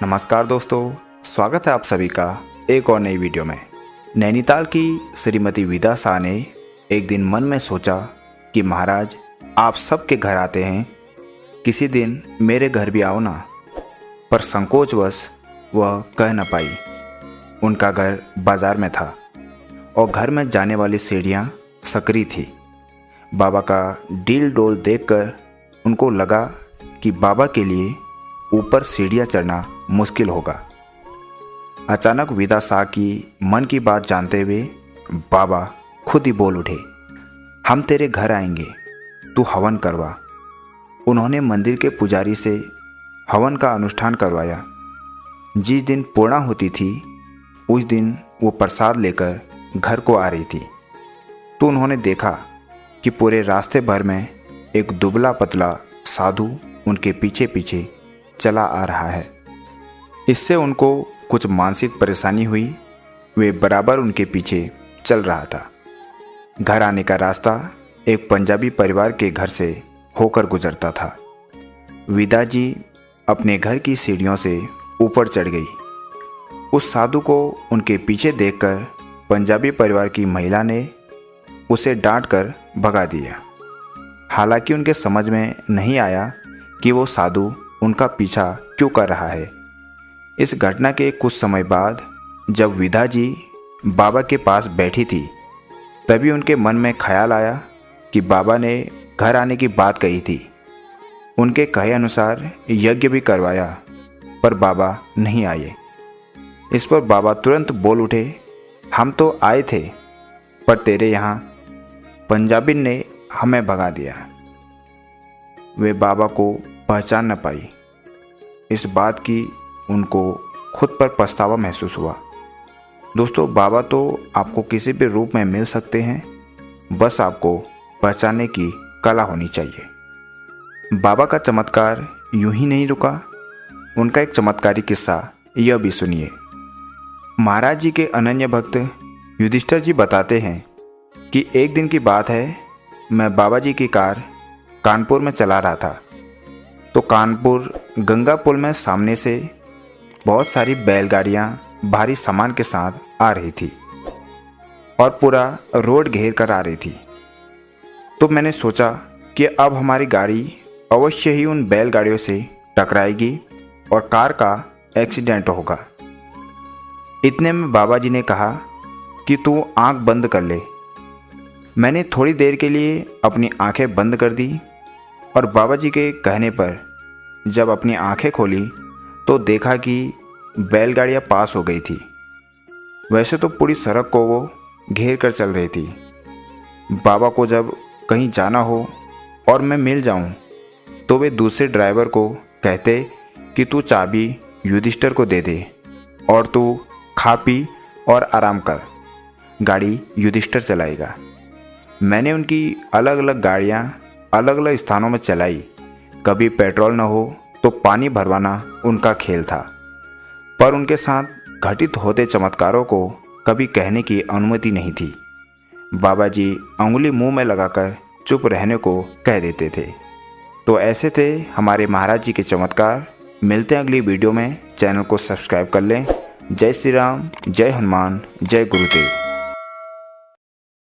नमस्कार दोस्तों, स्वागत है आप सभी का एक और नई वीडियो में। नैनीताल की श्रीमती विदा शाह ने एक दिन मन में सोचा कि महाराज, आप सबके घर आते हैं, किसी दिन मेरे घर भी आओ ना। पर संकोचवश वह कह न पाई। उनका घर बाजार में था और घर में जाने वाली सीढ़ियाँ सकरी थी। बाबा का डील डोल देखकर उनको लगा कि बाबा के लिए ऊपर सीढ़ियाँ चढ़ना मुश्किल होगा। अचानक विदा शाह की मन की बात जानते हुए बाबा खुद ही बोल उठे, हम तेरे घर आएंगे, तू हवन करवा। उन्होंने मंदिर के पुजारी से हवन का अनुष्ठान करवाया। जिस दिन पूर्णाहुति थी उस दिन वो प्रसाद लेकर घर को आ रही थी तो उन्होंने देखा कि पूरे रास्ते भर में एक दुबला पतला साधु उनके पीछे पीछे चला आ रहा है। इससे उनको कुछ मानसिक परेशानी हुई। वे बराबर उनके पीछे चल रहा था। घर आने का रास्ता एक पंजाबी परिवार के घर से होकर गुजरता था। विदा जी अपने घर की सीढ़ियों से ऊपर चढ़ गई। उस साधु को उनके पीछे देखकर पंजाबी परिवार की महिला ने उसे डांट कर भगा दिया। हालांकि उनके समझ में नहीं आया कि वो साधु उनका पीछा क्यों कर रहा है। इस घटना के कुछ समय बाद जब विदा जी बाबा के पास बैठी थी तभी उनके मन में ख्याल आया कि बाबा ने घर आने की बात कही थी। उनके कहे अनुसार यज्ञ भी करवाया पर बाबा नहीं आए। इस पर बाबा तुरंत बोल उठे, हम तो आए थे पर तेरे यहाँ पंजाबी ने हमें भगा दिया। वे बाबा को पहचान न पाई। इस बात की उनको खुद पर पछतावा महसूस हुआ। दोस्तों, बाबा तो आपको किसी भी रूप में मिल सकते हैं, बस आपको पहचानने की कला होनी चाहिए। बाबा का चमत्कार यूं ही नहीं रुका। उनका एक चमत्कारी किस्सा यह भी सुनिए। महाराज जी के अनन्य भक्त युधिष्ठिर जी बताते हैं कि एक दिन की बात है, मैं बाबा जी की कार कानपुर में चला रहा था तो कानपुर गंगा पुल में सामने से बहुत सारी बैलगाड़ियां भारी सामान के साथ आ रही थी और पूरा रोड घेर कर आ रही थी। तो मैंने सोचा कि अब हमारी गाड़ी अवश्य ही उन बैलगाड़ियों से टकराएगी और कार का एक्सीडेंट होगा। इतने में बाबा जी ने कहा कि तू आंख बंद कर ले। मैंने थोड़ी देर के लिए अपनी आंखें बंद कर दी और बाबा जी के कहने पर जब अपनी आंखें खोली तो देखा कि बैलगाड़ियाँ पास हो गई थी। वैसे तो पूरी सड़क को वो घेर कर चल रही थी। बाबा को जब कहीं जाना हो और मैं मिल जाऊं तो वे दूसरे ड्राइवर को कहते कि तू चाबी युधिष्ठिर को दे दे और तू खा पी और आराम कर, गाड़ी युधिष्ठिर चलाएगा। मैंने उनकी अलग अलग गाड़ियाँ अलग अलग स्थानों में चलाई। कभी पेट्रोल न हो तो पानी भरवाना उनका खेल था। पर उनके साथ घटित होते चमत्कारों को कभी कहने की अनुमति नहीं थी। बाबा जी अंगुली मुंह में लगाकर चुप रहने को कह देते थे। तो ऐसे थे हमारे महाराज जी के चमत्कार। मिलते हैं अगली वीडियो में। चैनल को सब्सक्राइब कर लें। जय श्री राम, जय हनुमान, जय गुरुदेव।